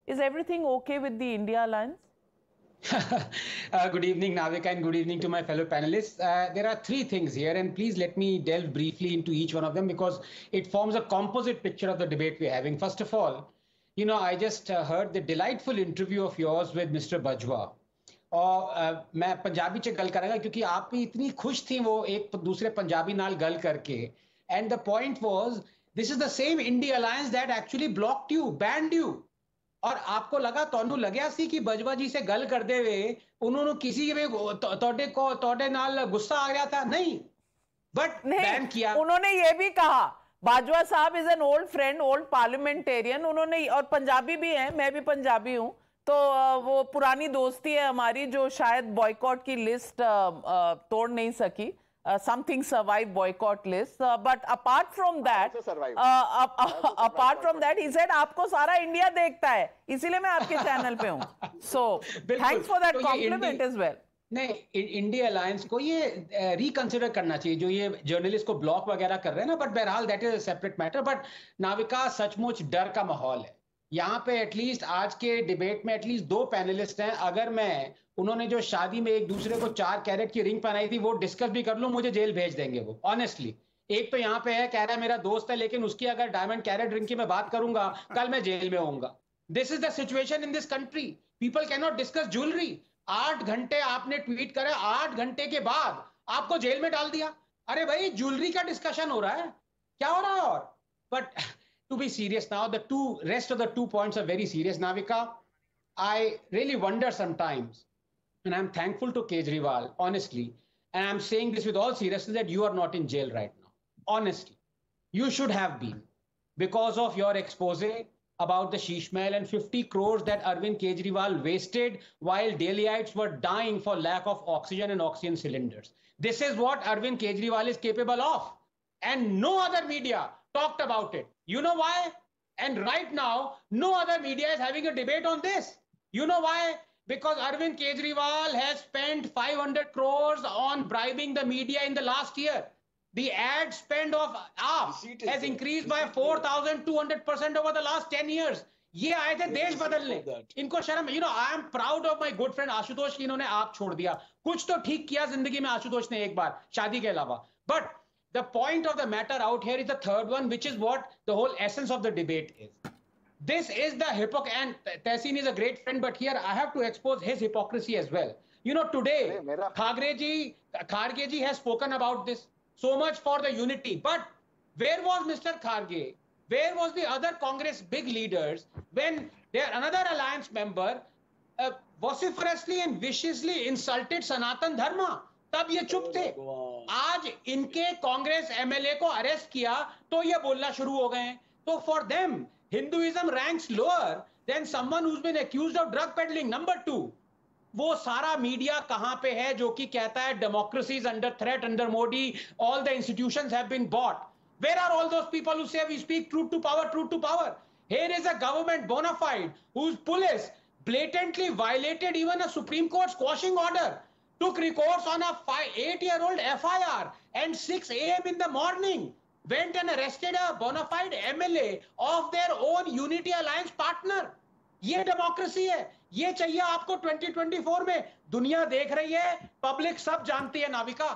Is everything okay with the India alliance? Good evening, Navika, and good evening to my fellow panelists. There are three things here, and please let me delve briefly into each one of them because it forms a composite picture of the debate we're having. First of all, I just heard the delightful interview of yours with Mr. Bajwa. और मैं पंजाबी च गल करूंगा क्योंकि आप भी इतनी खुश थी वो एक दूसरे पंजाबी नाल गल करके and the point was this is the same India alliance that actually blocked you band you और आपको लगा ਤੁਹਾਨੂੰ ਲੱਗਿਆ ਸੀ ਕਿ बजवा जी से गल करते हुए उन्होंने किसी भी तोड़े नाल गुस्सा आ गया था नहीं बट बैन किया उन्होंने ये भी कहा बाजवा साहब is an old friend old parliamentarian उन्होंने और पंजाबी भी है मैं भी पंजाबी हूं तो वो पुरानी दोस्ती है हमारी जो शायद बॉयकॉट की लिस्ट तोड़ नहीं सकी something survived boycott list but apart from that he said आपको सारा इंडिया देखता है इसीलिए मैं आपके चैनल पे हूं so thanks for that compliment as well नहीं इंडिया अलायंस को ये रिकंसिडर करना चाहिए जो ये जर्नलिस्ट को ब्लॉक वगैरह कर रहे हैं ना बट बहरहाल that is a separate matter but Navika सचमुच डर का माहौल है यहाँ पे एटलीस्ट आज के डिबेट में एटलीस्ट दो पैनलिस्ट हैं अगर मैं उन्होंने जो शादी में एक दूसरे को 4 कैरेट की रिंग पहनाई थी वो डिस्कस भी कर लूं मुझे जेल भेज देंगे वो ऑनेस्टली एक तो यहाँ पे है कह रहा है मेरा दोस्त है लेकिन उसकी अगर डायमंड कैरेट रिंग की मैं बात करूंगा कल मैं जेल में होऊंगा this is the situation in this country people can not discuss jewellery 8 घंटे आपने ट्वीट करा 8 घंटे के बाद आपको जेल में डाल दिया अरे भाई ज्वेलरी का डिस्कशन हो रहा है क्या हो रहा है और but to be serious now, the rest of the 2 points are very serious. Navika, I really wonder sometimes, and I'm thankful to Kejriwal, honestly, and I'm saying this with all seriousness that you are not in jail right now. Honestly, you should have been because of your expose about the Sheesh Mahal and 50 crores that Arvind Kejriwal wasted while Delhiites were dying for lack of oxygen and oxygen cylinders. This is what Arvind Kejriwal is capable of. And no other media talked about it. You know why? And right now, no other media is having a debate on this. You know why? Because Arvind Kejriwal has spent 500 crores on bribing the media in the last year. The ad spend of AAP has increased by 4,200% over the last 10 years. ये आए थे देश बदलने इनको शर्म I am proud of my good friend Ashutosh की इन्होंने आप छोड़ दिया कुछ तो ठीक किया जिंदगी में आशुतोष ने एक बार शादी के अलावा but the point of the matter out here is the third one, which is what the whole essence of the debate is. This is the hypocrisy, and Tehseen is a great friend, but here I have to expose his hypocrisy as well. Today, Kharge ji has spoken about this, so much for the unity. But where was Mr. Kharge? Where was the other Congress big leaders when another alliance member vociferously and viciously insulted Sanatan Dharma? तब ये चुप थे आज इनके Congress MLA को arrest किया तो ये बोलना शुरू हो गए हैं तो for them Hinduism ranks lower than someone who has been accused of drug peddling number 2 वो सारा मीडिया कहां पे है जो कि कहता है democracy is under threat under Modi all the institutions have been bought where are all those people who say we speak truth to power here is a government bona fide whose police blatantly violated even a supreme court squashing order took recourse on a 8-year-old FIR and 6 a.m. in the morning went and arrested a bona fide MLA of their own Unity Alliance partner. ये democracy है ये चाहिए आपको 2024 में दुनिया देख रही है पब्लिक सब जानती है नाविका